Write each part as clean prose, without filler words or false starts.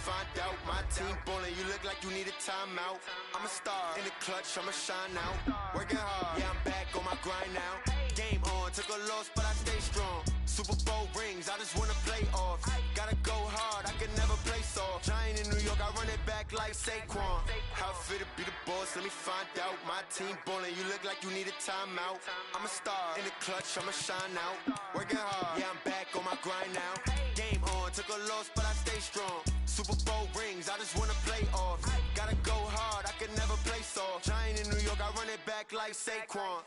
find out. My team ballin', you look like you need a timeout. I'm a star in the clutch, I'ma shine out. Working hard, yeah, I'm back on my grind now. Game on, took a loss, but I stay strong. Super Bowl rings, I just wanna play off. Gotta go hard, I can never play soft. Giant in New York, I run it back like Saquon. How fit to be the boss, let me find out. My team ballin', you look like you need a timeout. I'm a star in the clutch, I'ma shine out. Working hard, yeah, I'm back on my grind now. Game on, took a loss, but I stay strong. Super Bowl rings, I just wanna play off. Gotta go hard, I can never play soft. Giant in New York, I run it back like Saquon.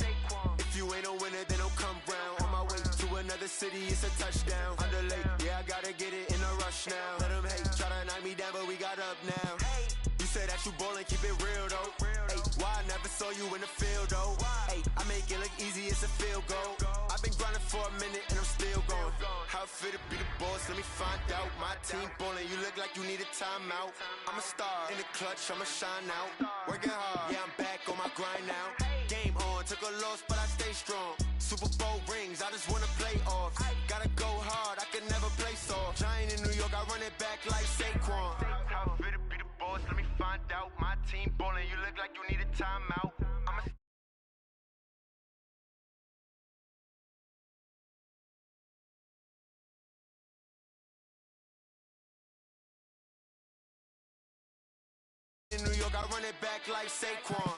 If you ain't a winner, then don't come round. On my way to another city, it's a touchdown. Underlay, yeah, I gotta get it in a rush now. Let them hate, try to knock me down, but we got up now. You say that you ballin', keep it real though. Ay, why I never saw you in the field though? Ay, I make it look easy, it's a field goal. I've been grinding for a minute and I'm still going. How fit to be the boss, let me find out. My team ballin', you look like you need a timeout. I'm a star in the clutch, I'ma shine out. Working hard, yeah, I'm back on my grind now. Game on, took a loss, but I stay strong. Super Bowl rings, I just wanna play off. Gotta go hard, I can never play soft. Giant in New York, I run it back like Saquon. How fit to be the boss, let me find out. My team ballin', you look like you need a timeout. I'm a in New York, I run it back like Saquon.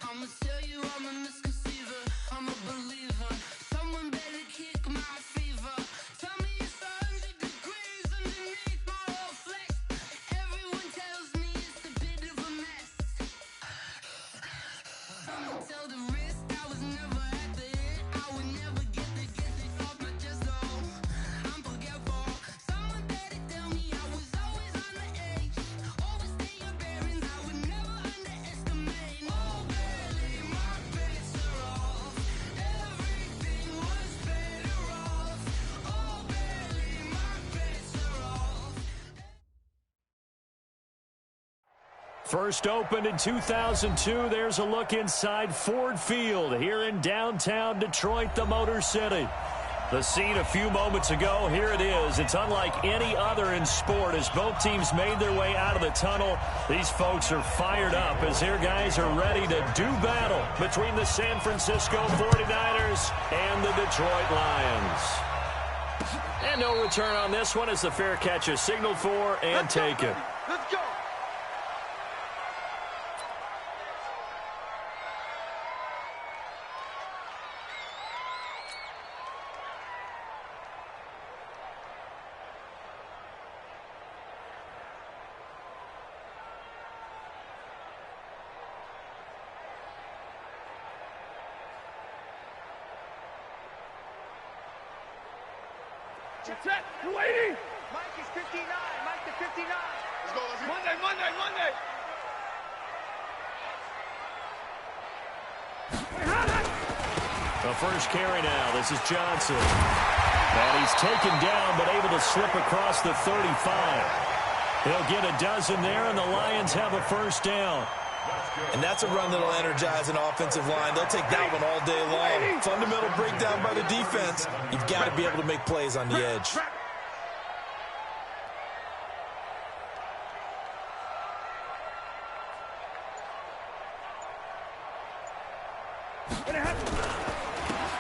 I'ma tell you I'm a misconceiver, I'm a believer. Someone better kick my fever. Tell me it's 100 degrees underneath my whole flesh. Everyone tells me it's a bit of a mess. I'ma tell the risk I was never at the end. I would never get this off my chest, so I'm forgetful. Someone better tell me I was always on the edge. Overstay your bearings, I would never underestimate. Oh, barely my bets are off. Everything was better off. Oh, barely my bets are off. First opened in 2002. There's a look inside Ford Field here in downtown Detroit, the Motor City. The scene a few moments ago, here it is. It's unlike any other in sport as both teams made their way out of the tunnel. These folks are fired up as their guys are ready to do battle between the San Francisco 49ers and the Detroit Lions. And no return on this one as the fair catch is signaled for and taken. Let's go! Check, 280. Mike is 59. Mike to 59. Let's go, Monday. The first carry now. This is Johnson. And he's taken down but able to slip across the 35. He'll get a dozen there, and the Lions have a first down. And that's a run that'll energize an offensive line. They'll take that one all day long. Fundamental breakdown by the defense. You've got to be able to make plays on the edge.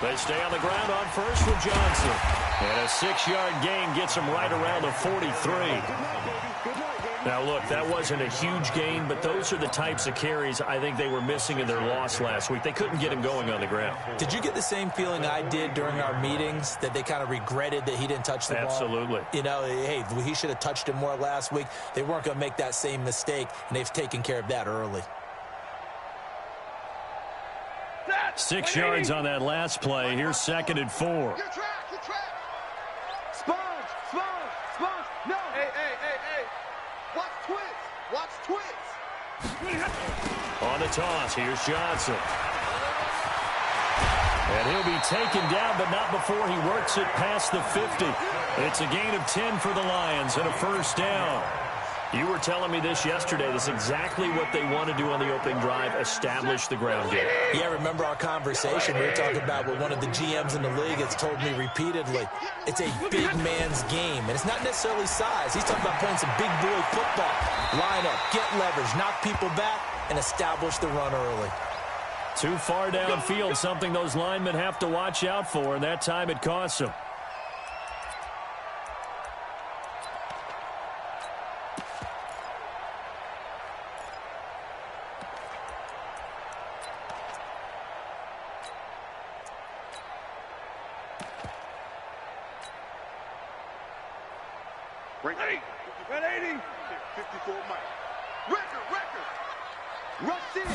They stay on the ground on first with Johnson. And a 6-yard gain gets him right around the 43. Now, look, that wasn't a huge gain, but those are the types of carries I think they were missing in their loss last week. They couldn't get him going on the ground. Did you get the same feeling I did during our meetings, that they kind of regretted that he didn't touch the ball? Absolutely. You know, hey, he should have touched it more last week. They weren't going to make that same mistake, and they've taken care of that early. 6 yards on that last play. Here's 2nd and 4. Your track. Sponge. No. Hey. Watch twitch. On the toss, here's Johnson. And he'll be taken down, but not before he works it past the 50. It's a gain of 10 for the Lions and a first down. You were telling me this yesterday. This is exactly what they want to do on the opening drive, establish the ground game. Yeah, remember our conversation? We were talking about what one of the GMs in the league has told me repeatedly. It's a big man's game, and it's not necessarily size. He's talking about playing some big boy football. Line up, get leverage, knock people back, and establish the run early. Too far downfield, something those linemen have to watch out for, and that time it costs them. Ready. 54 Mike. Record. Rush in.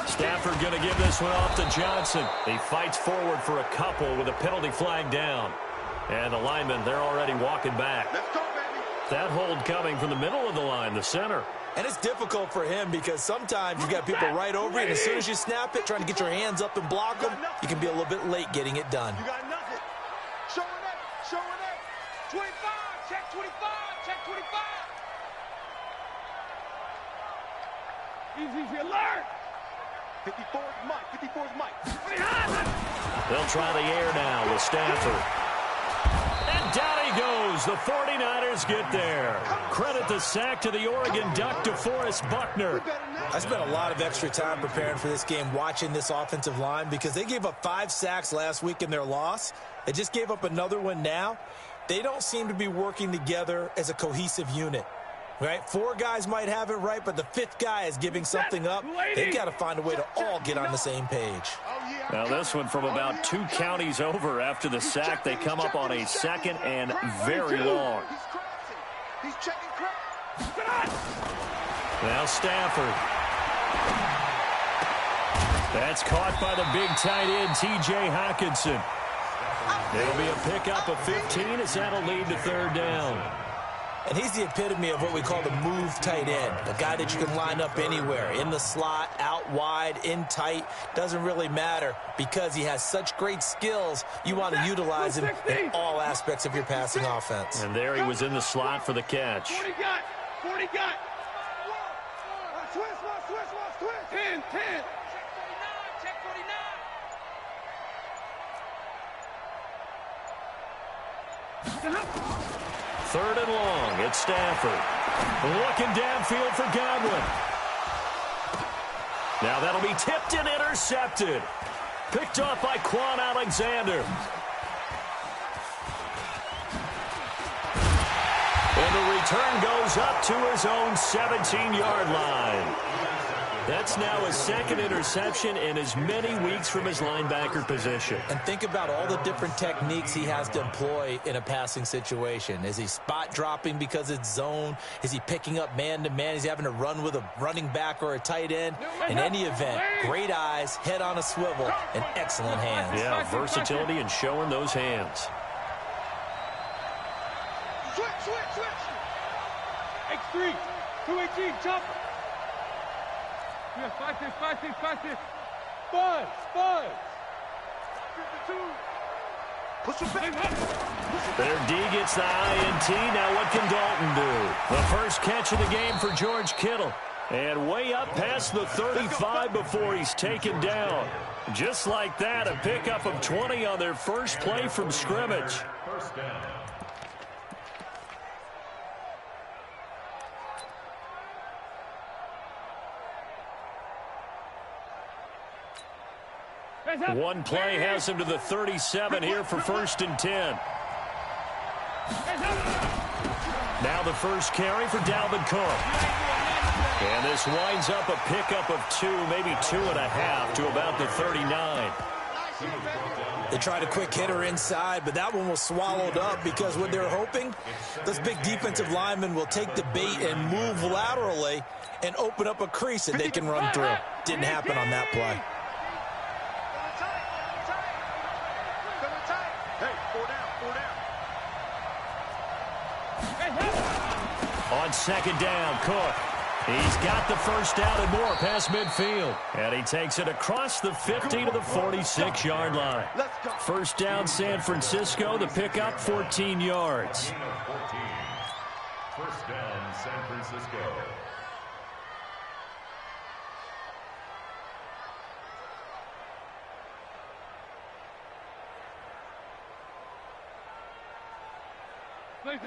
Stafford going to give this one off to Johnson. He fights forward for a couple with a penalty flag down. And the linemen, they're already walking back. Let's go, baby. That hold coming from the middle of the line, the center. And it's difficult for him because sometimes you've got people right over you, and as soon as you snap it, trying to get your hands up and block them, you can be a little bit late getting it done. You got nothing. Showing up. 25. Check 25. Check 25. Easy, alert. 54 is Mike. They'll try the air now with Stafford. And down he goes. The 49ers get there. Credit the sack to the Oregon Duck, DeForest Buckner. I spent a lot of extra time preparing for this game watching this offensive line because they gave up 5 sacks last week in their loss. They just gave up another one now. They don't seem to be working together as a cohesive unit. Right? 4 guys might have it right, but the 5th guy is giving something up. They've got to find a way to all get on the same page. Now this one from about 2 counties over after the sack. They come up on a second and very long. He's checking crap. Now Stafford. That's caught by the big tight end, T.J. Hockenson. It'll be a pickup of 15 as that'll lead to third down. And he's the epitome of what we call the move tight end, a guy that you can line up anywhere, in the slot, out wide, in tight, doesn't really matter because he has such great skills. You want to utilize him in all aspects of your passing offense. And there he was in the slot for the catch. 40 got. Switch. 10. Check 49. Third and long. It's Stafford. Looking downfield for Godwin. Now that'll be tipped and intercepted. Picked off by Quan Alexander. And the return goes up to his own 17-yard line. That's now his second interception in as many weeks from his linebacker position. And think about all the different techniques he has to employ in a passing situation. Is he spot dropping because it's zone? Is he picking up man-to-man? Is he having to run with a running back or a tight end? In any event, great eyes, head on a swivel, and excellent hands. Yeah, versatility and showing those hands. Switch. X3. 218. Jump. Yeah, 5-6. Spud. 52. Push him back. Their D gets the INT. Now what can Dalton do? The first catch of the game for George Kittle. And way up past the 35 before he's taken down. Just like that, a pickup of 20 on their first play from scrimmage. First down. One play has him to the 37 here for first and 10. Now the first carry for Dalvin Cook. And this winds up a pickup of 2, maybe 2.5 to about the 39. They tried a quick hitter inside, but that one was swallowed up because what they're hoping, those big defensive linemen will take the bait and move laterally and open up a crease that they can run through. Didn't happen on that play. On second down, Cook. He's got the first down and more past midfield. And he takes it across the 50 to the 46-yard line. First down, San Francisco. The pickup, 14 yards. First down, San Francisco.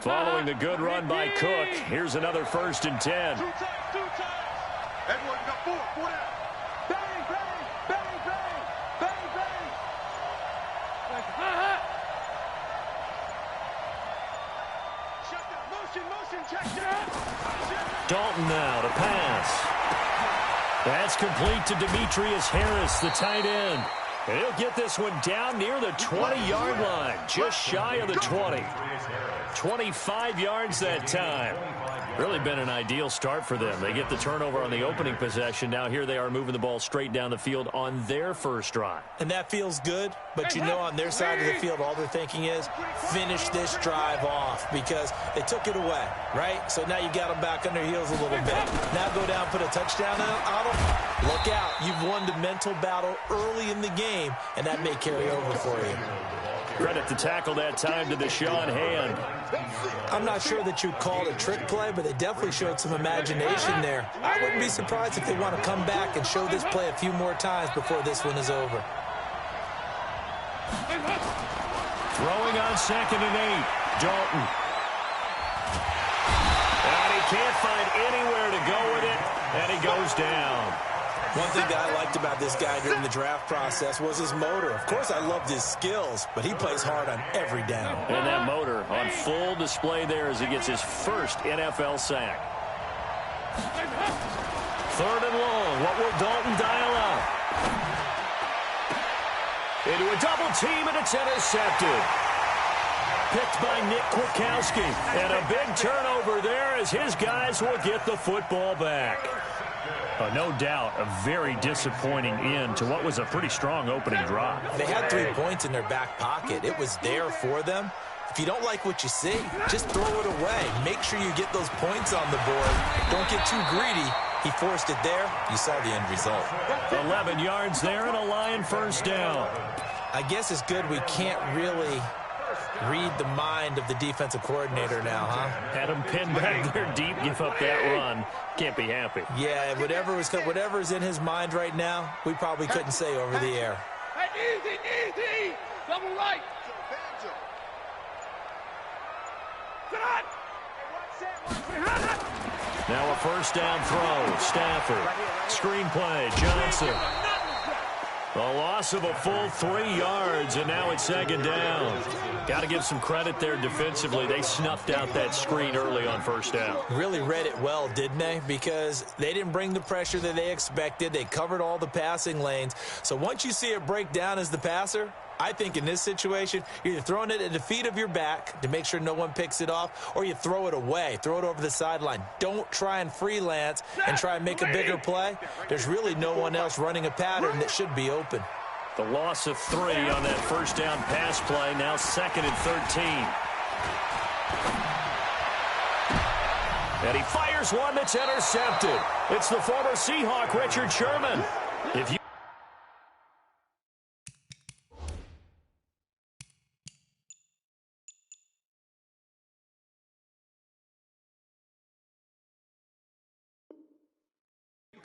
Following the good run by Cook, here's another 1st and 10. Two times. Edward, you got four down. Bang, bang, bang, bang, bang, bang. Shut down, motion, check down. Dalton now to pass. That's complete to Demetrius Harris, the tight end. And he'll get this one down near the 20-yard line, just shy of the 20. 25 yards that time. Really been an ideal start for them. They get the turnover on the opening possession. Now here they are moving the ball straight down the field on their first drive. And that feels good, but you know on their side of the field all they're thinking is finish this drive off because they took it away, right? So now you got them back on their heels a little bit. Now go down, put a touchdown on them. Look out. You've won the mental battle early in the game, and that may carry over for you. Credit the tackle that time to Deshaun Hand. I'm not sure that you'd call it a trick play, but they definitely showed some imagination there. I wouldn't be surprised if they want to come back and show this play a few more times before this one is over. Throwing on 2nd and 8. Dalton. And he can't find anywhere to go with it, and he goes down. One thing that I liked about this guy during the draft process was his motor. Of course, I loved his skills, but he plays hard on every down. And that motor on full display there as he gets his first NFL sack. 3rd and long. What will Dalton dial up? Into a double team, and it's intercepted. Picked by Nick Kwiatkowski. And a big turnover there as his guys will get the football back. No doubt a very disappointing end to what was a pretty strong opening drive. They had 3 points in their back pocket. It was there for them. If you don't like what you see, just throw it away. Make sure you get those points on the board. Don't get too greedy. He forced it there. You saw the end result. 11 yards there and a Lion first down. I guess it's good we can't really read the mind of the defensive coordinator now, huh? Had him pinned back there deep, give up that run. Can't be happy. Yeah, whatever's in his mind right now, we probably couldn't say over the air. Hey, easy. Double right. Now a first down throw. Stafford. Screenplay. Johnson. A loss of a full 3 yards, and now it's 2nd down. Got to give some credit there defensively. They snuffed out that screen early on first down. Really read it well, didn't they? Because they didn't bring the pressure that they expected. They covered all the passing lanes. So once you see it break down as the passer, I think in this situation, you're either throwing it at the feet of your back to make sure no one picks it off, or you throw it away, throw it over the sideline. Don't try and freelance and try and make a bigger play. There's really no one else running a pattern that should be open. The loss of 3 on that first down pass play, now 2nd and 13. And he fires one that's intercepted. It's the former Seahawk, Richard Sherman. If you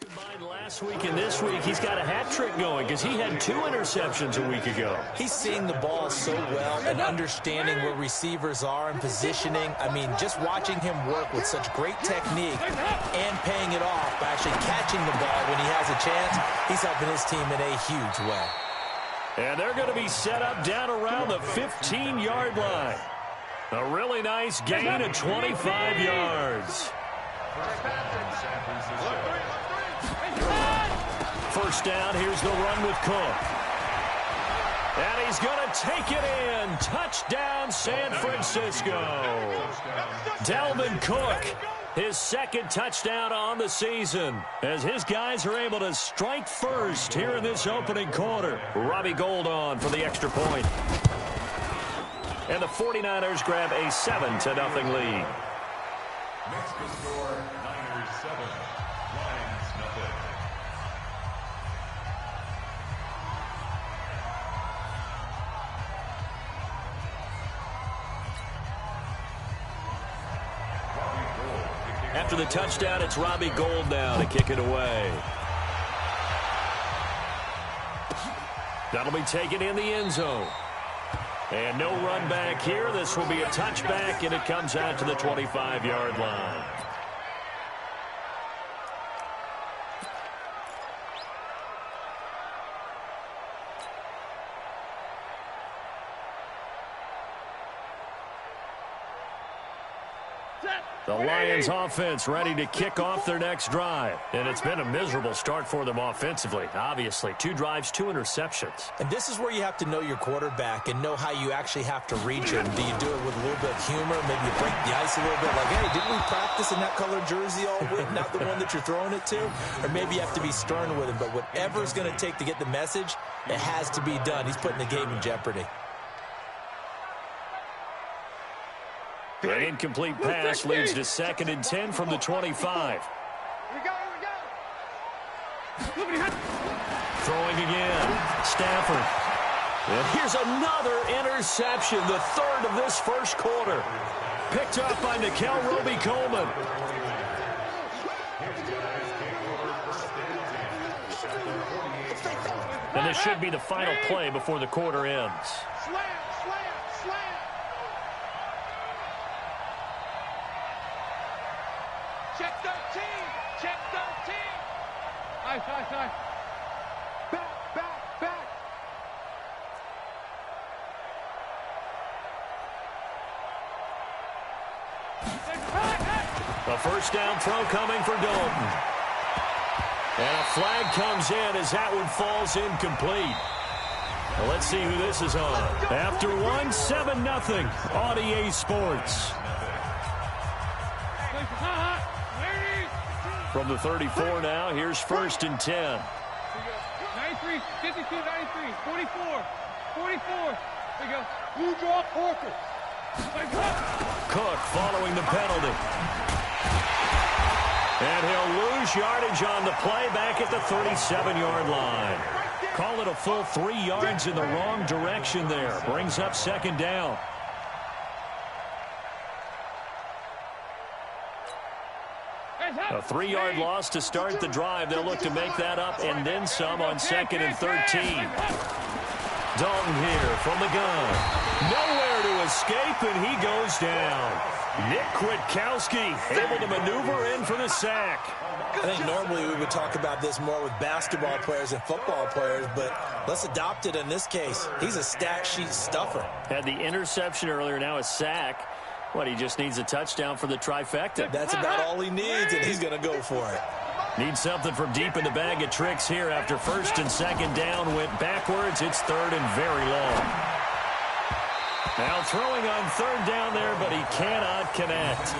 combined last week and this week, he's got a hat trick going because he had 2 interceptions a week ago. He's seeing the ball so well and understanding where receivers are and positioning. I mean, just watching him work with such great technique and paying it off by actually catching the ball when he has a chance, he's helping his team in a huge way. And they're going to be set up down around the 15-yard line. A really nice gain of 25 yards. First down, here's the run with Cook. And he's going to take it in. Touchdown, San Francisco. Dalvin Cook, his 2nd touchdown on the season, as his guys are able to strike first here in this opening quarter. Robbie Gould on for the extra point. And the 49ers grab a 7-0 lead. Next to score, Niners. Number 7, Lions nothing. After the touchdown, it's Robbie Gould now to kick it away. That'll be taken in the end zone. And no run back here. This will be a touchback, and it comes out to the 25-yard line. The Lions offense ready to kick off their next drive. And it's been a miserable start for them offensively. Obviously, 2 drives, 2 interceptions. And this is where you have to know your quarterback and know how you actually have to reach him. Do you do it with a little bit of humor? Maybe you break the ice a little bit. Like, hey, didn't we practice in that color jersey all week? Not the one that you're throwing it to? Or maybe you have to be stern with him. But whatever it's going to take to get the message, it has to be done. He's putting the game in jeopardy. An incomplete pass leads to 2nd and 10 from the 25. Here we go. Throwing again. Stafford. And here's another interception, the 3rd of this first quarter. Picked up by Nikel Roby-Coleman. And this should be the final play before the quarter ends. Slam. Check 13. Check 13. Nice. Back. A first down throw coming for Dalton. And a flag comes in as that one falls incomplete. Well, let's see who this is on. After 1, 7-0, RDA Sports. From the 34 now, here's 1st and 10. 93, 52, 93, 44. There you go. Blue draw, Corker. Cook following the penalty. And he'll lose yardage on the play back at the 37-yard line. Call it a full 3 yards in the wrong direction there. Brings up 2nd down. A 3-yard loss to start the drive. They'll look to make that up and then some on 2nd and 13. Dalton here from the gun. Nowhere to escape, and he goes down. Nick Kwiatkowski able to maneuver in for the sack. I think normally we would talk about this more with basketball players and football players, but let's adopt it in this case. He's a stat sheet stuffer. Had the interception earlier, now a sack. What, he just needs a touchdown for the trifecta. That's about all he needs, and he's going to go for it. Needs something from deep in the bag of tricks here after 1st and 2nd down. Went backwards. It's 3rd and very long. Now throwing on 3rd down there, but he cannot connect.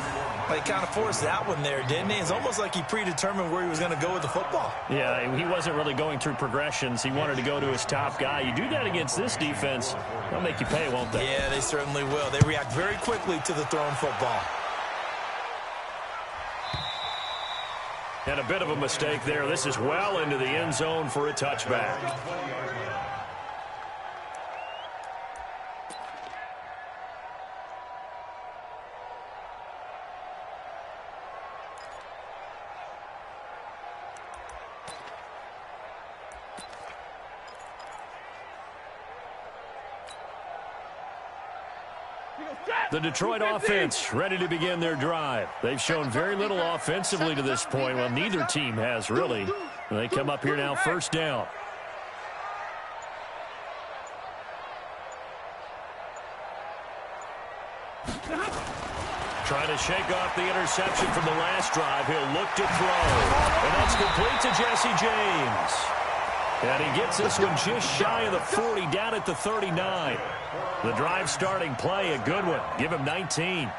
He kind of forced that one there, didn't he? It's almost like he predetermined where he was going to go with the football. Yeah, he wasn't really going through progressions. He wanted to go to his top guy. You do that against this defense, they'll make you pay, won't they? Yeah, they certainly will. They react very quickly to the thrown football. And a bit of a mistake there. This is well into the end zone for a touchback. The Detroit offense ready to begin their drive. They've shown very little offensively to this point. Well, neither team has really. They come up here now, 1st down. Trying to shake off the interception from the last drive. He'll look to throw. And that's complete to Jesse James. And he gets this one just shy of the 40, down at the 39. The drive starting play, a good one. Give him 19.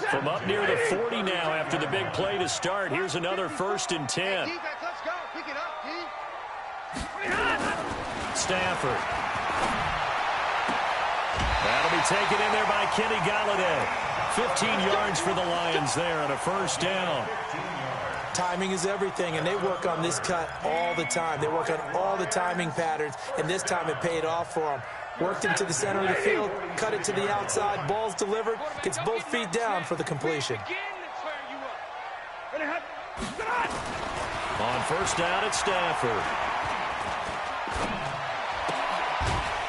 From up near the 40 now after the big play to start. Here's another 1st and 10. Let's go. Pick it up, D. Stafford. That'll be taken in there by Kenny Galladay. 15 yards for the Lions there on a 1st down. Timing is everything, and they work on this cut all the time. They work on all the timing patterns, and this time it paid off for them. Worked into the center of the field, cut it to the outside, ball's delivered, gets both feet down for the completion. On first down, it's Stafford.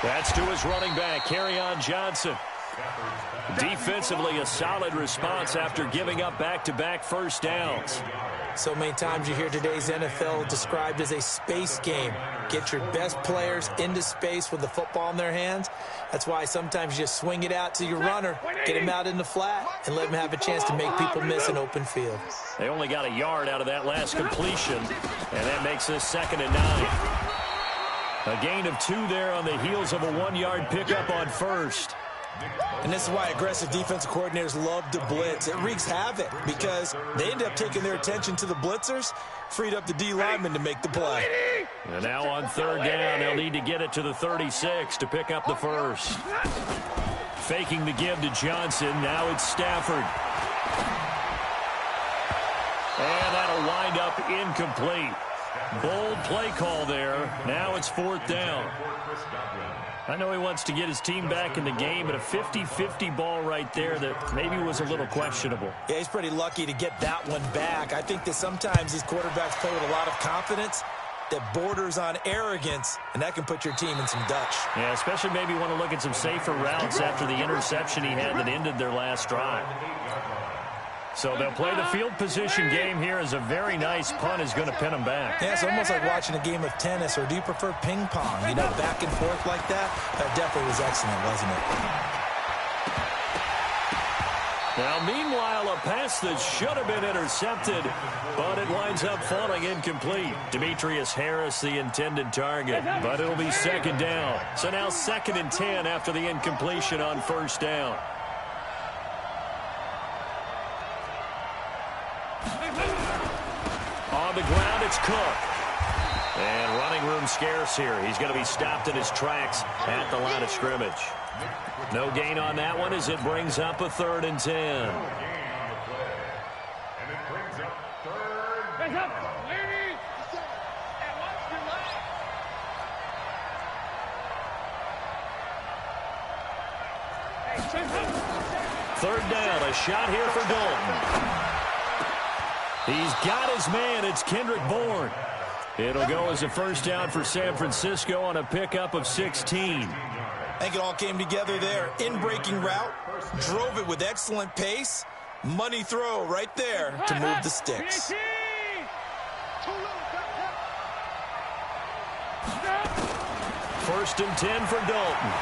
That's to his running back, Kerryon Johnson. Defensively, a solid response after giving up back-to-back first downs. So many times you hear today's NFL described as a space game. Get your best players into space with the football in their hands. That's why sometimes you just swing it out to your runner, get him out in the flat, and let him have a chance to make people miss an open field. They only got a yard out of that last completion, and that makes this 2nd and 9. A gain of 2 there on the heels of a 1-yard pickup on first. And this is why aggressive defensive coordinators love to blitz. It wreaks havoc because they end up taking their attention to the blitzers, freed up the D lineman to make the play. And now on 3rd down, they'll need to get it to the 36 to pick up the first. Faking the give to Johnson. Now it's Stafford. And that'll wind up incomplete. Bold play call there. Now it's 4th down. I know he wants to get his team back in the game, but a 50-50 ball right there that maybe was a little questionable. Yeah, he's pretty lucky to get that one back. I think that sometimes these quarterbacks play with a lot of confidence that borders on arrogance, and that can put your team in some Dutch. Yeah, especially maybe want to look at some safer routes after the interception he had that ended their last drive. So they'll play the field position game here as a very nice punt is going to pin them back. Yeah, it's almost like watching a game of tennis, or do you prefer ping pong? You know, back and forth like that? That definitely was excellent, wasn't it? Now, meanwhile, a pass that should have been intercepted, but it winds up falling incomplete. Demetrius Harris, the intended target, but it'll be 2nd down. So now 2nd and 10 after the incompletion on first down. On the ground, it's Cook. And running room scarce here. He's going to be stopped in his tracks at the line of scrimmage. No gain on that one as it brings up a 3rd and 10. Third down, a shot here for Dalton. He's got his man. It's Kendrick Bourne. It'll go as a first down for San Francisco on a pickup of 16. I think it all came together there. In-breaking route, drove it with excellent pace. Money throw right there to move the sticks. First and 10 for Dalton.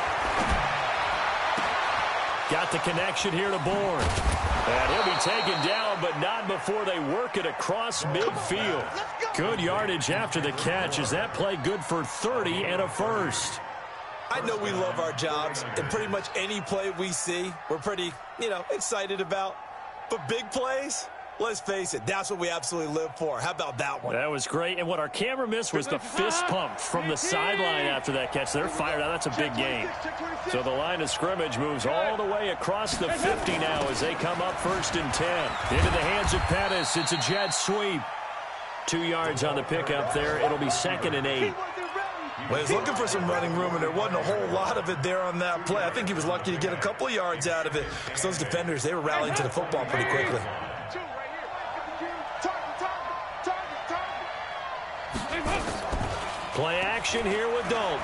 Got the connection here to Bourne. And he'll be taken down, but not before they work it across midfield. Good yardage after the catch. Is that play good for 30 and a first? I know we love our jobs, and pretty much any play we see, we're pretty, excited about. But big plays, let's face it, that's what we absolutely live for. How about that one? That was great. And what our camera missed was the fist pump from the sideline after that catch. They're fired out. That's a big game. So the line of scrimmage moves all the way across the 50 now as they come up 1st and 10. Into the hands of Pettis. It's a jet sweep. 2 yards on the pickup there. It'll be 2nd and 8. Well, he was looking for some running room, and there wasn't a whole lot of it there on that play. I think he was lucky to get a couple of yards out of it because those defenders, they were rallying to the football pretty quickly. Play action here with Dalton.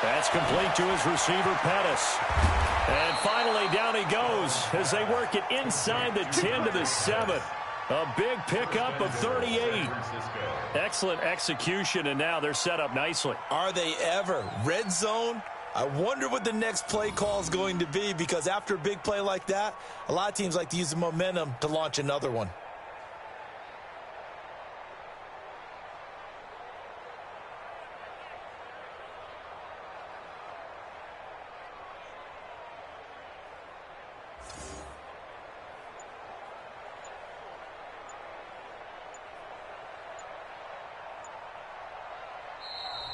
That's complete to his receiver, Pettis. And finally, down he goes as they work it inside the 10 to the 7. A big pickup of 38. Excellent execution, and now they're set up nicely. Are they ever? Red zone? I wonder what the next play call is going to be, because after a big play like that, a lot of teams like to use the momentum to launch another one.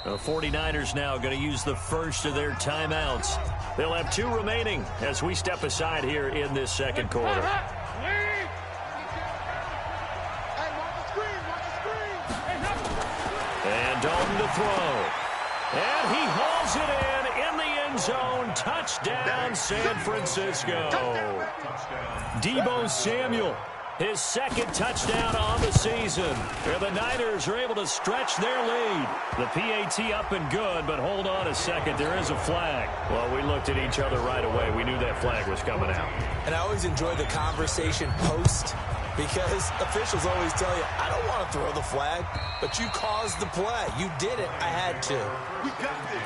The 49ers now going to use the first of their timeouts. They'll have 2 remaining as we step aside here in this second quarter. throw. And he hauls it in the end zone. Touchdown, San Francisco. Deebo Samuel, his second touchdown on the season. And the Niners are able to stretch their lead. The PAT up and good, but hold on a second. There is a flag. Well, we looked at each other right away. We knew that flag was coming out. And I always enjoy the conversation post, because officials always tell you, I don't want to throw the flag, but you caused the play. You did it. I had to. We got this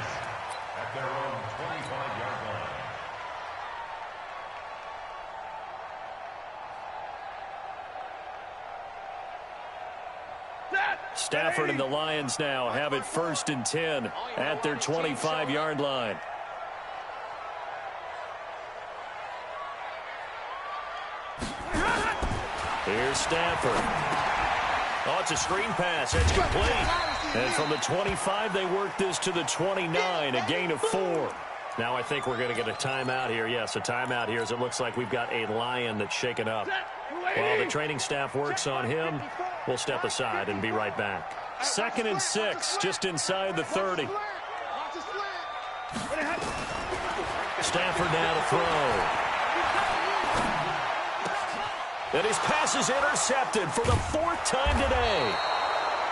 at their own 25-yard line. Stafford and the Lions now have it 1st and 10 at their 25-yard line. Here's Stafford. Oh, it's a screen pass. It's complete. And from the 25, they work this to the 29, a gain of 4. Now I think we're going to get a timeout here. Yes, a timeout here, as it looks like we've got a Lion that's shaken up. While the training staff works on him, we'll step aside and be right back. 2nd and 6, just inside the 30. Stafford now to throw. And his pass is intercepted for the 4th time today.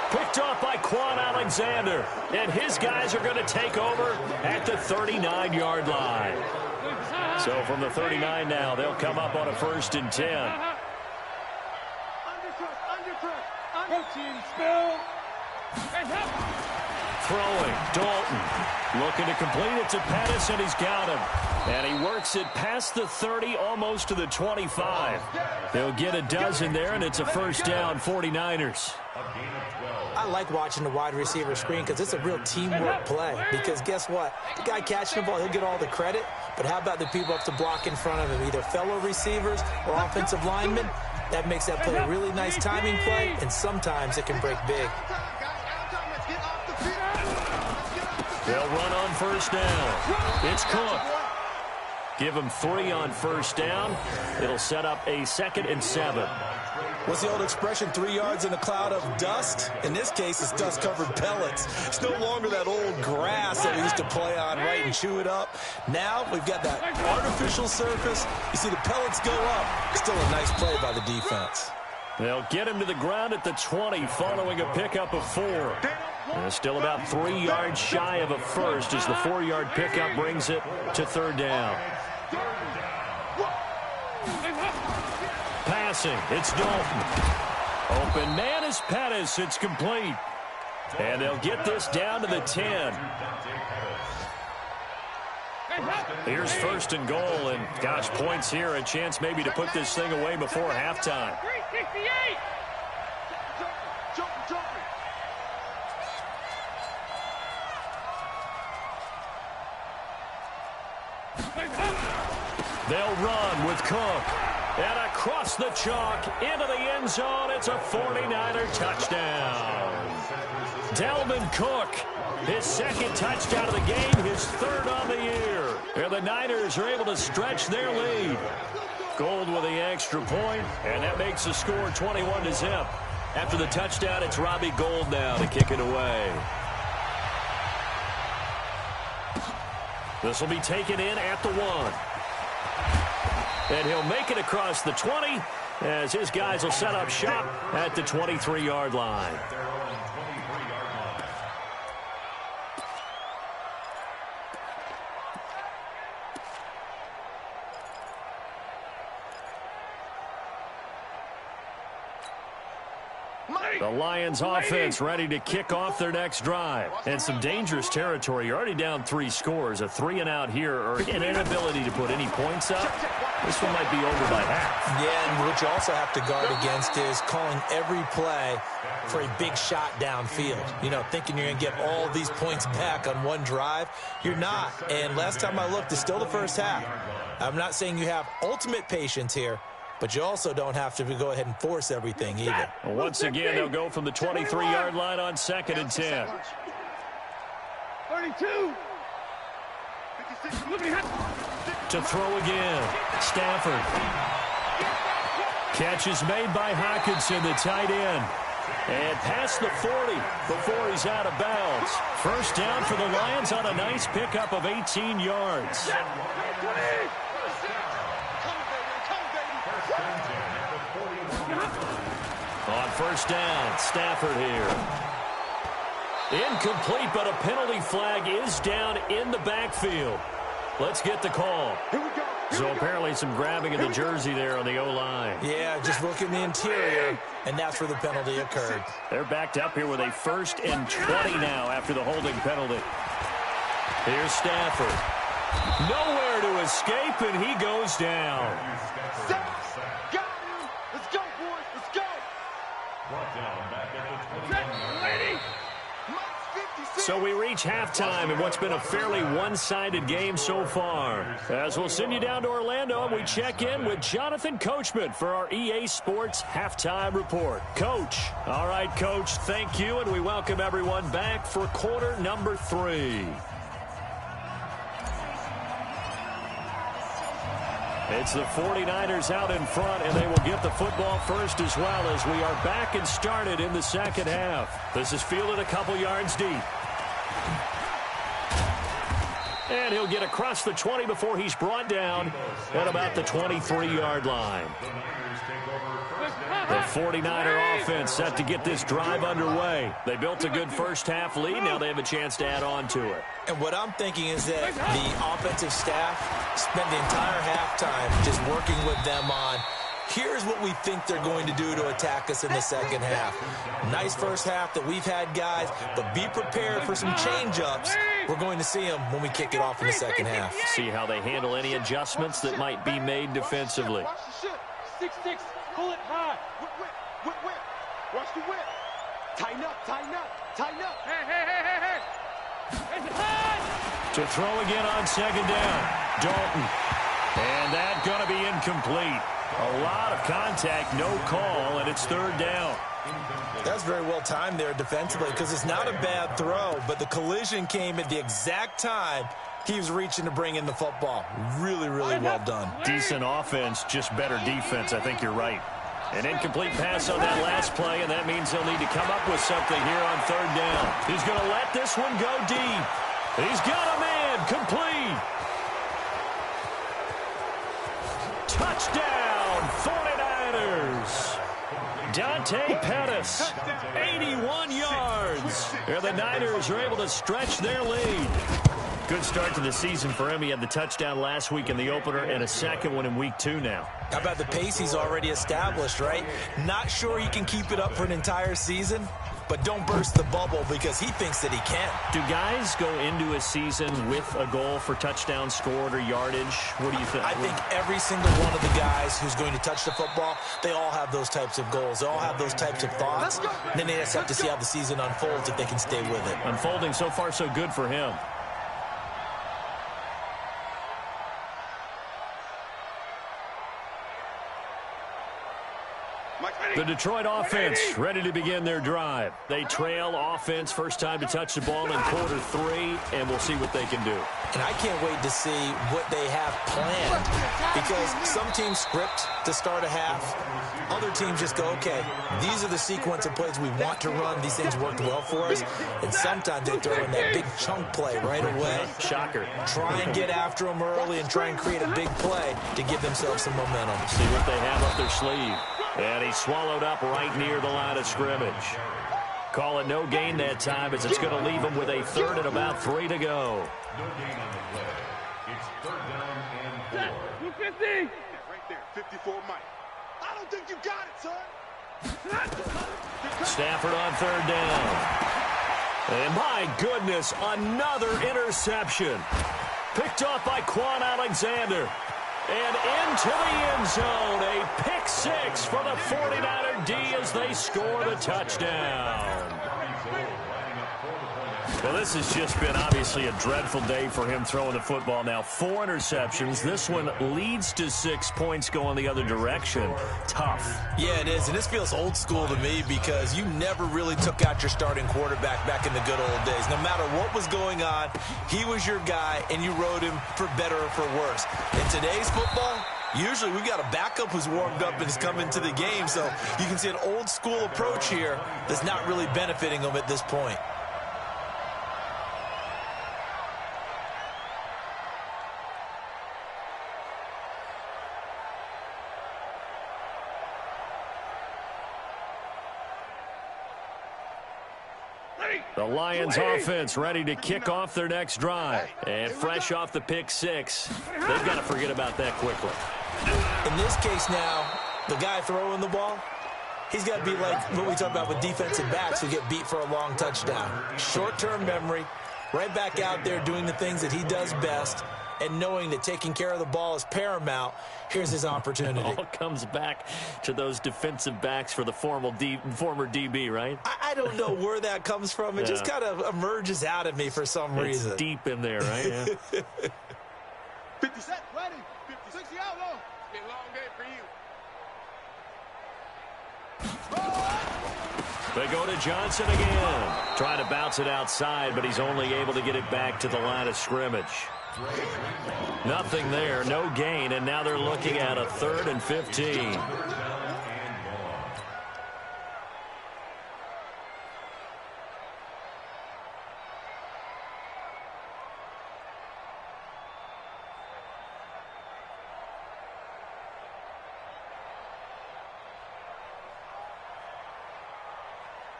Picked off by Quan Alexander. And his guys are going to take over at the 39-yard line. So from the 39 now, they'll come up on a 1st and 10. Throwing, Dalton. Looking to complete it to Pettis, and he's got him. And he works it past the 30, almost to the 25. They'll get a dozen there, and it's a 1st down, 49ers. I like watching the wide receiver screen because it's a real teamwork play. Because guess what? The guy catching the ball, he'll get all the credit. But how about the people up to block in front of him, either fellow receivers or offensive linemen? That makes that play a really nice timing play, and sometimes it can break big. They'll run on 1st down. It's Cook. Give him 3 on 1st down. It'll set up a 2nd and 7. What's the old expression, 3 yards in a cloud of dust? In this case, it's dust-covered pellets. It's no longer that old grass that we used to play on, right, and chew it up. Now we've got that artificial surface. You see the pellets go up. Still a nice play by the defense. They'll get him to the ground at the 20 following a pickup of 4. And still about 3 yards shy of a first as the 4-yard pickup brings it to 3rd down. Passing, it's Dalton. Open man is Pettis. It's complete. And they'll get this down to the 10. Here's 1st and goal, and gosh, points here. A chance maybe to put this thing away before halftime. 368. They'll run with Cook. And across the chalk into the end zone. It's a 49er touchdown. Dalvin Cook, his 2nd touchdown of the game, his 3rd on the year. And the Niners are able to stretch their lead. Gold with the extra point, and that makes the score 21-0. After the touchdown, it's Robbie Gould now to kick it away. This will be taken in at the 1. And he'll make it across the 20 as his guys will set up shop at the 23-yard line. The Lions offense ready to kick off their next drive. And some dangerous territory. You're already down 3 scores. A 3-and-out here or an inability to put any points up. This one might be over by half. Yeah, and what you also have to guard against is calling every play for a big shot downfield. You know, thinking you're going to get all these points back on one drive. You're not. And last time I looked, it's still the first half. I'm not saying you have ultimate patience here, but you also don't have to go ahead and force everything either. Well, once again, they'll go from the 23-yard line on 2nd and 10. 32. To throw again. Stafford. Catch is made by Hawkinson, the tight end. And past the 40 before he's out of bounds. First down for the Lions on a nice pickup of 18 yards. On first down, Stafford here. Incomplete, but a penalty flag is down in the backfield. Let's get the call. So apparently some grabbing of the jersey there on the O-line. Yeah, just look in the interior, and that's where the penalty occurred. They're backed up here with a 1st and 20 now after the holding penalty. Here's Stafford. Nowhere to escape, and he goes down. Got him. Let's go, boys. Let's go. Brought down back at the 20. Lady. So we reach halftime in what's been a fairly one-sided game so far. As we'll send you down to Orlando, and we check in with Jonathan Coachman for our EA Sports Halftime Report. Coach. All right, Coach, thank you, and we welcome everyone back for quarter number 3. It's the 49ers out in front, and they will get the football first as well as we are back and started in the second half. This is fielded a couple yards deep. And he'll get across the 20 before he's brought down at about the 23-yard line. The 49er offense set to get this drive underway. They built a good first half lead. Now they have a chance to add on to it. And what I'm thinking is that the offensive staff spent the entire halftime just working with them on, here's what we think they're going to do to attack us in the second half. Nice first half that we've had, guys, but be prepared for some change-ups. We're going to see them when we kick it off in the second half. See how they handle any adjustments that might be made defensively. Watch the shit. 6-6. Pull it high. Whip. Watch the whip. Tighten up. Hey. To throw again on second down. Dalton. And that's going to be incomplete. A lot of contact, no call, and it's 3rd down. That's very well timed there defensively because it's not a bad throw, but the collision came at the exact time he was reaching to bring in the football. Really well done. Decent offense, just better defense. I think you're right. An incomplete pass on that last play, and that means he'll need to come up with something here on 3rd down. He's going to let this one go deep. He's got a man, complete. Touchdown, 49ers. Dante Pettis, 81 yards. And the Niners are able to stretch their lead. Good start to the season for him. He had the touchdown last week in the opener and a second one in week 2 now. How about the pace he's already established, right? Not sure he can keep it up for an entire season, but don't burst the bubble because he thinks that he can. Do guys go into a season with a goal for touchdowns scored or yardage? What do you think? I think every single one of the guys who's going to touch the football, they all have those types of goals. They all have those types of thoughts. And then they just have to see how the season unfolds if they can stay with it. Unfolding so far so good for him. The Detroit offense ready to begin their drive. They trail offense, first time to touch the ball in quarter 3, and we'll see what they can do. And I can't wait to see what they have planned because some teams script to start a half. Other teams just go, okay, these are the sequence of plays we want to run. These things worked well for us. And sometimes they throw in that big chunk play right away. Shocker. Try and get after them early and try and create a big play to give themselves some momentum. See what they have up their sleeve. And he swallowed up right near the line of scrimmage. Call it no gain that time as it's going to leave him with a 3rd and about 3 to go. No gain on the play. It's 3rd down and 4. 250. Right there, 54 Mike. I don't think you got it, son. Stafford on 3rd down. And my goodness, another interception. Picked off by Quan Alexander. And into the end zone, a pick 6 for the 49er D as they score the touchdown. Well, this has just been obviously a dreadful day for him throwing the football now. 4 interceptions. This one leads to 6 points going the other direction. Tough. Yeah, it is. And this feels old school to me because you never really took out your starting quarterback back in the good old days. No matter what was going on, he was your guy, and you rode him for better or for worse. In today's football, Usually we've got a backup who's warmed up and is coming to the game, so you can see an old-school approach here that's not really benefiting them at this point. The Lions offense ready to kick off their next drive. And fresh off the pick six, they've got to forget about that quickly. In this case now, the guy throwing the ball, he's got to be like what we talk about with defensive backs who get beat for a long touchdown. Short-term memory, right back out there doing the things that he does best, and knowing that taking care of the ball is paramount. Here's his opportunity. It all comes back to those defensive backs for the former DB, right? I don't know where that comes from. It just kind of emerges out of me for some reason. It's deep in there, right? Yeah. 50 set, ready. 60 out low. It's been a long day for you. They go to Johnson again. Trying to bounce it outside, but he's only able to get it back to the line of scrimmage. Nothing there, no gain, and now they're looking at a 3rd and 15.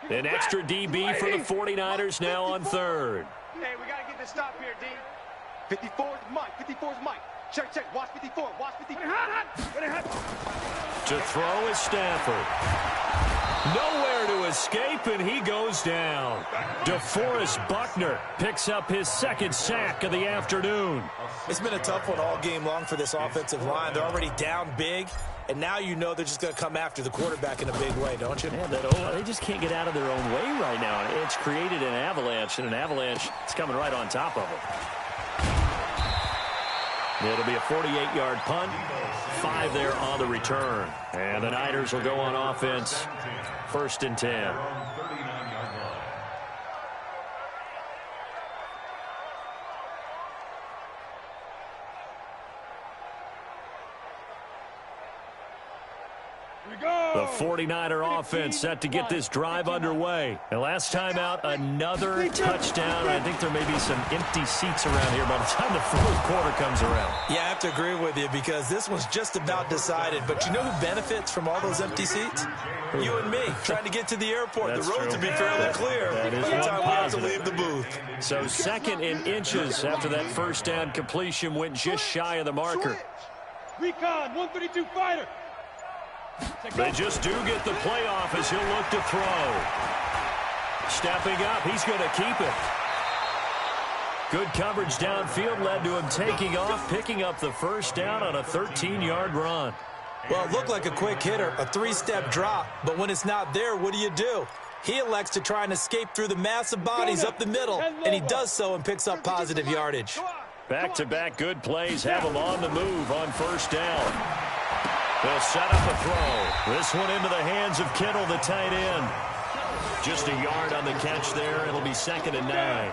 An extra DB for the 49ers now on 3rd. Hey, we got to get this stop here, D. 54 is Mike. 54 is Mike. Check, check. Watch 54. Watch 54. To throw is Stafford. Nowhere to escape, and he goes down. DeForest Buckner picks up his 2nd sack of the afternoon. It's been a tough one all game long for this offensive line. They're already down big, and now you know they're just going to come after the quarterback in a big way, don't you? Man, they just can't get out of their own way right now. It's created an avalanche, and an avalanche is coming right on top of them. It'll be a 48-yard punt, 5 there on the return. And the Niners will go on offense, 1st and 10. The 49er offense set to get this drive underway. And last time out, another touchdown. I think there may be some empty seats around here by the time the 4th quarter comes around. Yeah, I have to agree with you because this one's just about decided. But you know who benefits from all those empty seats? You and me, trying to get to the airport. That's the roads true. will be fairly clear by the time we have to leave the booth. So 2nd and inches after that 1st down completion went just shy of the marker. Recon, 132 fighter. They just do get the playoff as he'll look to throw. Stepping up, he's going to keep it. Good coverage downfield led to him taking off, picking up the 1st down on a 13-yard run. Well, it looked like a quick hitter, a 3-step drop, but when it's not there, what do? He elects to try and escape through the massive bodies up the middle, and he does so and picks up positive yardage. Back-to-back good plays have him on the move on 1st down. They'll set up a throw. This one into the hands of Kittle, the tight end. Just a yard on the catch there. It'll be 2nd and 9.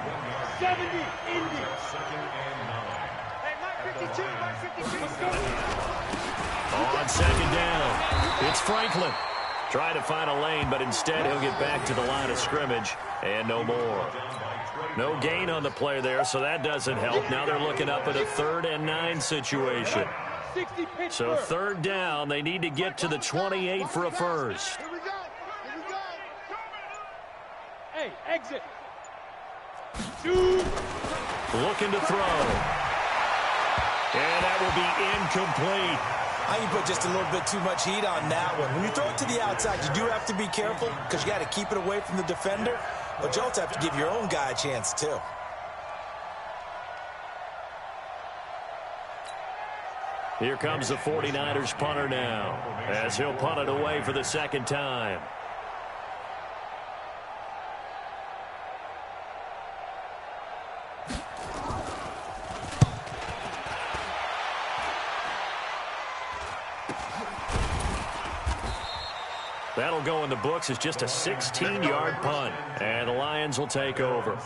70, Indy. Hey, Mike 52, Mike 52. Let's go. On 2nd down, it's Franklin. Trying to find a lane, but instead he'll get back to the line of scrimmage, and no more. No gain on the play there, so that doesn't help. Now they're looking up at a 3rd and 9 situation. So 3rd down, they need to get to the 28 for a 1st. Here we go. Here we go. Hey, exit. Shoot. Looking to throw. And that will be incomplete. I think you put just a little bit too much heat on that one. When you throw it to the outside, you do have to be careful because you got to keep it away from the defender, but you also have to give your own guy a chance too. Here comes the 49ers punter now as he'll punt it away for the 2nd time. That'll go in the books as just a 16-yard punt, and the Lions will take over.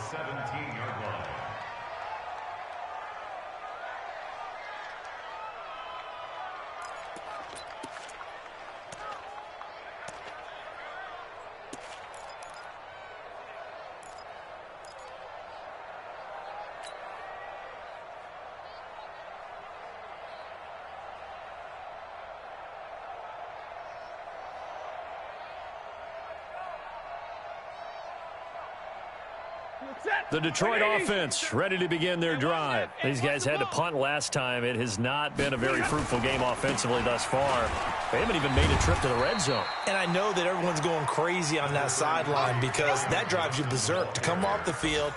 The Detroit offense ready to begin their drive. These guys had to punt last time. It has not been a very fruitful game offensively thus far. They haven't even made a trip to the red zone. And I know that everyone's going crazy on that sideline because that drives you berserk to come off the field,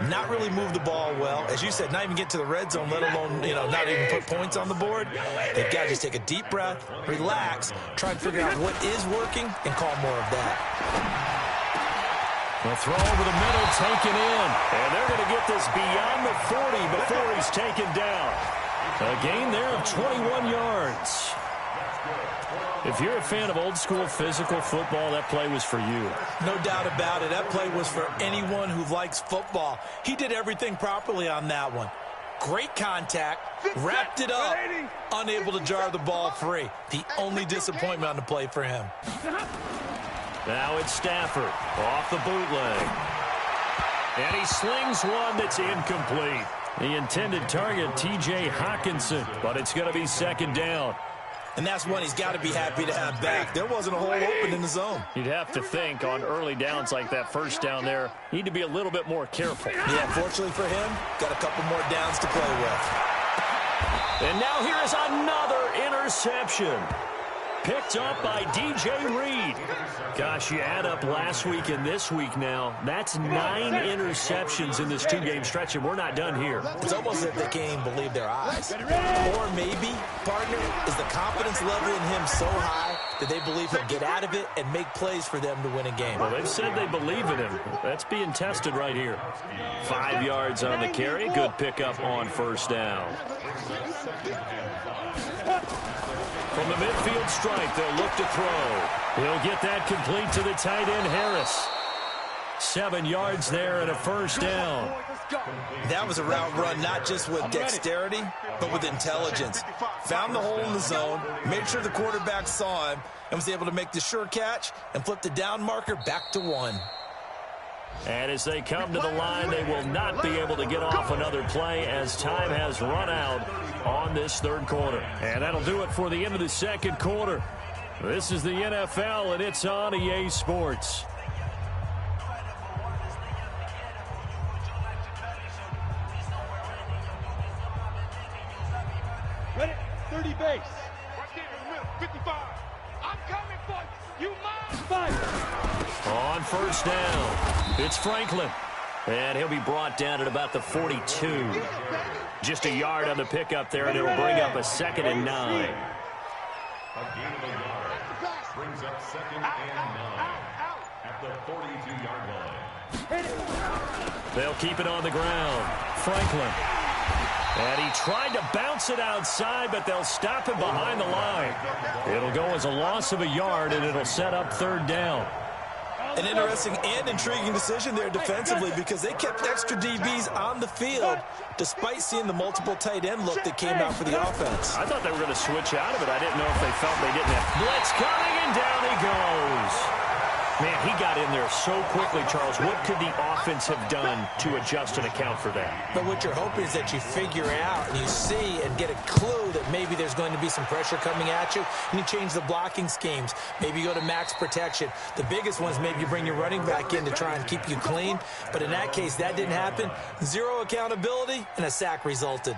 not really move the ball well. As you said, not even get to the red zone, let alone, not even put points on the board. They've got to just take a deep breath, relax, try and figure out what is working, and call more of that. The throw over the middle, taken in. And they're going to get this beyond the 40 before he's taken down. A gain there of 21 yards. If you're a fan of old-school physical football, that play was for you. No doubt about it. That play was for anyone who likes football. He did everything properly on that one. Great contact, wrapped it up, unable to jar the ball free. The only disappointment on the play for him. Now it's Stafford off the bootleg. And he slings one that's incomplete. The intended target, T.J. Hawkinson, but it's going to be second down. And that's one he's got to be happy to have back. There wasn't a hole open in the zone. You'd have to think on early downs like that first down there, need to be a little bit more careful. Yeah, fortunately for him, got a couple more downs to play with. And now here is another interception. Picked up by D.J. Reed. Gosh, you add up last week and this week now. That's 9 interceptions in this two-game stretch, and we're not done here. It's almost as if they can't even believe their eyes. Or maybe, partner, is the confidence level in him so high that they believe he'll get out of it and make plays for them to win a game. Well, they've said they believe in him. That's being tested right here. 5 yards on the carry. Good pickup on first down. From the midfield stripe, they'll look to throw. He'll get that complete to the tight end, Harris. 7 yards there and a first down. That was a route run not just with dexterity, but with intelligence. Found the hole in the zone, made sure the quarterback saw him, and was able to make the sure catch and flip the down marker back to 1. And as they come to the line, they will not be able to get off another play as time has run out on this third quarter. And that'll do it for the end of the second quarter. This is the NFL, and it's on EA Sports. Ready? 30 base. Right there in the middle, 55. I'm coming for you. You mind? 5. On first down, it's Franklin. And he'll be brought down at about the 42. Just a yard on the pickup there, and it'll bring up a 2nd and 9. A gain of a yard brings up 2nd and 9 at the 42-yard line. They'll keep it on the ground. Franklin. And he tried to bounce it outside, but they'll stop him behind the line. It'll go as a loss of a yard, and it'll set up third down. An interesting and intriguing decision there defensively because they kept extra DBs on the field despite seeing the multiple tight end look that came out for the offense. I thought they were going to switch out of it. I didn't know if they felt they didn't have blitz coming, and down he goes. Man, he got in there so quickly, Charles. What could the offense have done to adjust and account for that? But what you're hoping is that you figure out and you see and get a clue that maybe there's going to be some pressure coming at you, and you change the blocking schemes. Maybe you go to max protection. The biggest one is maybe you bring your running back in to try and keep you clean. But in that case, that didn't happen. 0 accountability, and a sack resulted.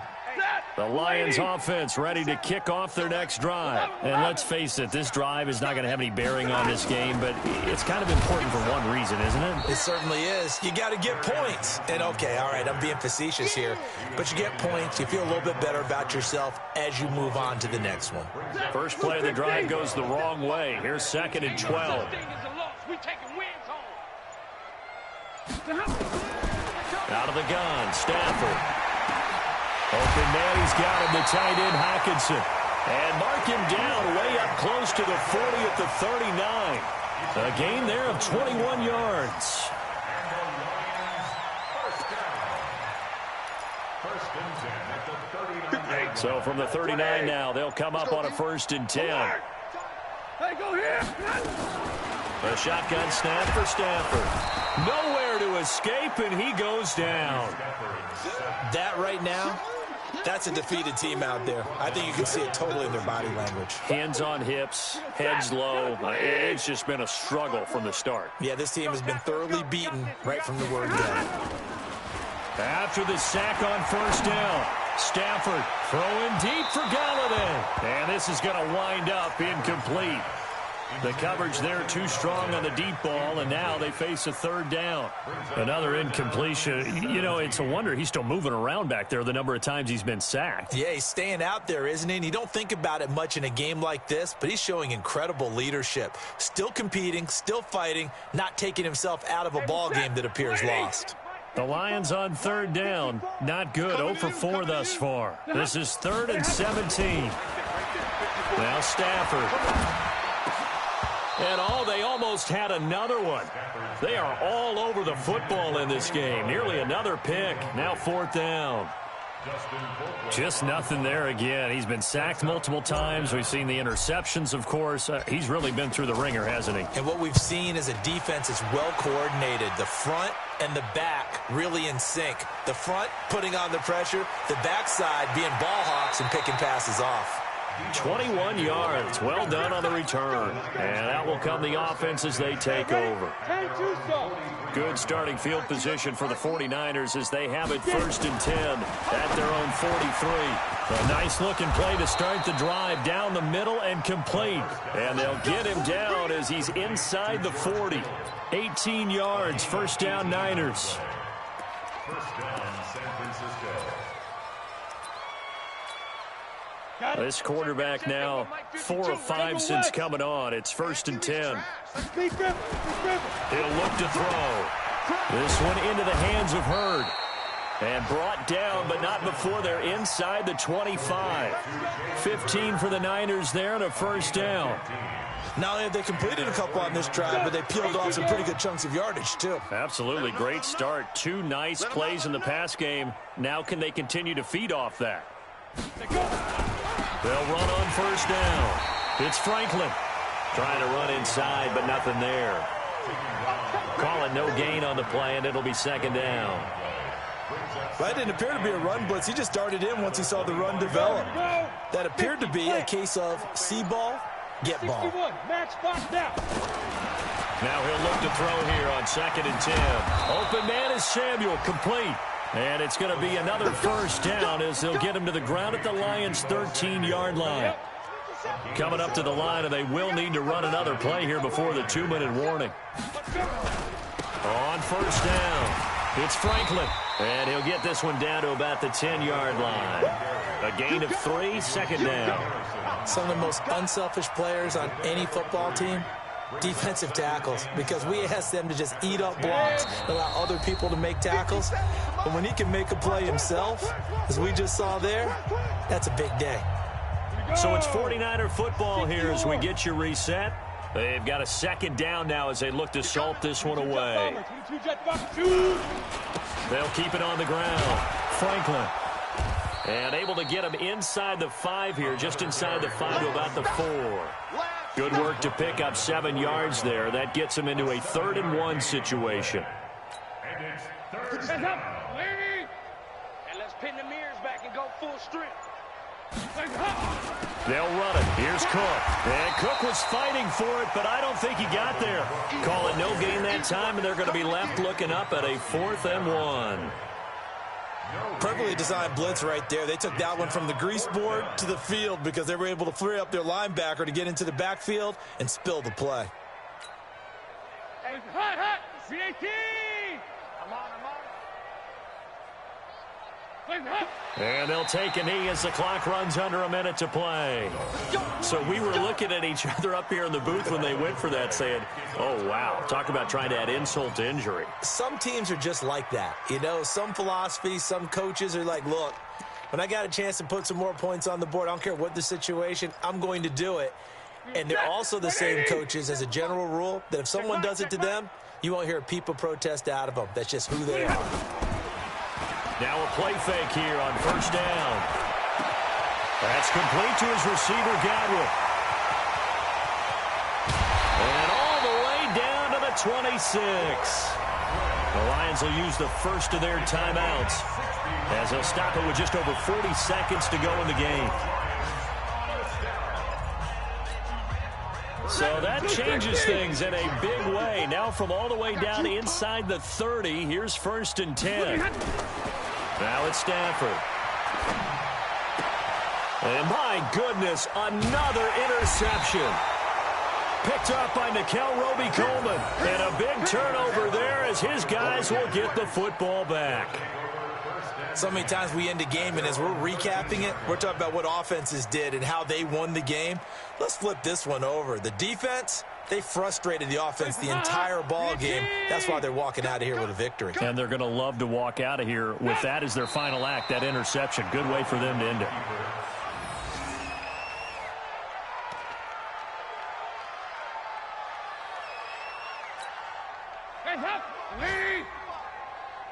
The Lions offense ready to kick off their next drive. And let's face it, this drive is not going to have any bearing on this game, but it's kind of important for one reason, isn't it? It certainly is. You got to get points. And okay, all right, I'm being facetious here, but you get points. You feel a little bit better about yourself as you move on to the next one. First play of the drive goes the wrong way. Here's 2nd and 12. Out of the gun, Stafford. Open man, he's got him, the tight end, Hawkinson. And mark him down way up close to the 40 at the 39. A gain there of 21 yards. So from the 39 now, they'll come up on a 1st and 10. Hey, go here. A shotgun snap for Stafford. Nowhere to escape, and he goes down. That right now, that's a defeated team out there. I think you can see it totally in their body language. Hands on hips, heads low. It's just been a struggle from the start. Yeah, this team has been thoroughly beaten right from the word go. After the sack on first down, Stafford throwing deep for Galladay. And this is going to wind up incomplete. The coverage there too strong on the deep ball, and now they face a third down. Another incompletion. You know, it's a wonder he's still moving around back there the number of times he's been sacked. Yeah, he's staying out there, isn't he? And you don't think about it much in a game like this, but he's showing incredible leadership. Still competing, still fighting, not taking himself out of a ball game that appears lost. The Lions on third down. Not good. 0 for 4 thus far. This is 3rd and 17. Now Stafford. And they almost had another one. They are all over the football in this game. Nearly another pick. Now 4th down. Just nothing there again. He's been sacked multiple times. We've seen the interceptions, of course. He's really been through the ringer, hasn't he? And what we've seen is a defense that's well coordinated. The front and the back really in sync. The front putting on the pressure. The backside being ball hawks and picking passes off. 21 yards. Well done on the return. And that will come the offense as they take over. Good starting field position for the 49ers as they have it 1st and 10 at their own 43. A nice-looking play to start the drive down the middle and complete. And they'll get him down as he's inside the 40. 18 yards, 1st down Niners. 1st down, San Francisco. This quarterback now 4 of 5 since coming on. It's 1st and 10. He'll look to throw. This one into the hands of Hurd. And brought down, but not before they're inside the 25. 15 for the Niners there and a 1st down. Not only have they completed a couple on this drive, but they peeled off some pretty good chunks of yardage, too. Absolutely. Great start. 2 nice plays in the pass game. Now can they continue to feed off that? They'll run on 1st down. It's Franklin. Trying to run inside, but nothing there. Calling no gain on the play, and it'll be 2nd down. That didn't appear to be a run blitz. He just darted in once he saw the run develop. That appeared to be a case of see ball, get ball. Now he'll look to throw here on 2nd and 10. Open man is Samuel, complete. And it's going to be another 1st down as they'll get him to the ground at the Lions' 13-yard line. Coming up to the line, and they will need to run another play here before the 2-minute warning. On 1st down, it's Franklin. And he'll get this one down to about the 10-yard line. A gain of 3, 2nd down. Some of the most unselfish players on any football team, defensive tackles, because we ask them to just eat up blocks, allow other people to make tackles. But when he can make a play himself, as we just saw there, that's a big day. So it's 49er football here as we get you reset. They've got a 2nd down now as they look to salt this one away. They'll keep it on the ground. Franklin. And able to get him inside the 5 here, just inside the 5 to about the 4. Good work to pick up 7 yards there. That gets him into a 3rd and 1 situation. And it's 3rd Hands down. up, lady. And let's pin the mirrors back and go full strength. They'll run it. Here's Cook. And Cook was fighting for it, but I don't think he got there. Call it no gain that time, and they're going to be left looking up at a 4th and 1. Perfectly designed blitz right there. They took that one from the grease board to the field because they were able to free up their linebacker to get into the backfield and spill the play. Hey, hot, CAT. I'm on. And they'll take a knee as the clock runs under a minute to play. So we were looking at each other up here in the booth when they went for that saying, oh, wow, talk about trying to add insult to injury. Some teams are just like that. You know, some philosophies, some coaches are like, look, when I got a chance to put some more points on the board, I don't care what the situation, I'm going to do it. And they're also the same coaches as a general rule that if someone does it to them, you won't hear a peep of protest out of them. That's just who they are. Now a play fake here on 1st down. That's complete to his receiver, Godwin. And all the way down to the 26. The Lions will use the first of their timeouts as they'll stop it with just over 40 seconds to go in the game. So that changes things in a big way. Now from all the way down inside the 30, here's 1st and 10. Now it's Stafford. And my goodness, another interception. Picked up by Nickel Roby-Coleman. And a big turnover there as his guys will get the football back. So many times we end a game, and as we're recapping it, we're talking about what offenses did and how they won the game. Let's flip this one over. The defense, they frustrated the offense the entire ball game. That's why they're walking out of here with a victory. And they're going to love to walk out of here with that as their final act, that interception. Good way for them to end it. Hey, help! Lead!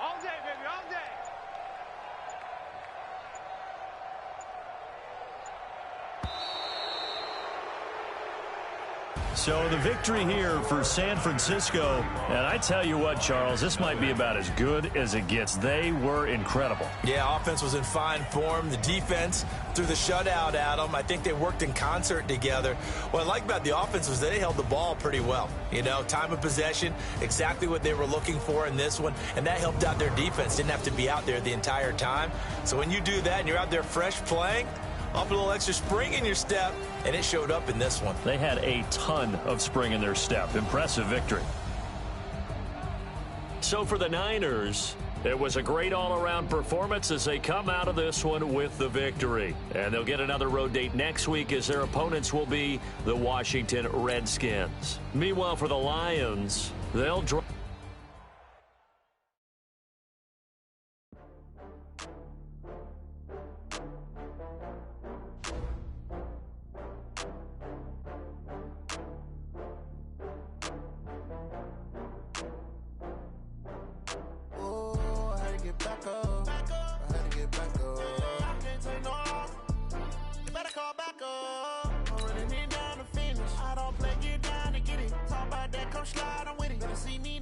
All day, baby, all day. So the victory here for San Francisco. And I tell you what, Charles, this might be about as good as it gets. They were incredible. Yeah, offense was in fine form. The defense threw the shutout at them. I think they worked in concert together. What I like about the offense was they held the ball pretty well. You know, time of possession, exactly what they were looking for in this one. And that helped out their defense. Didn't have to be out there the entire time. So when you do that and you're out there fresh playing, up a little extra spring in your step, and it showed up in this one. They had a ton of spring in their step. Impressive victory. So for the Niners, it was a great all-around performance as they come out of this one with the victory. And they'll get another road date next week as their opponents will be the Washington Redskins. Meanwhile, for the Lions, they'll draw. Slide, I'm with it. Better see me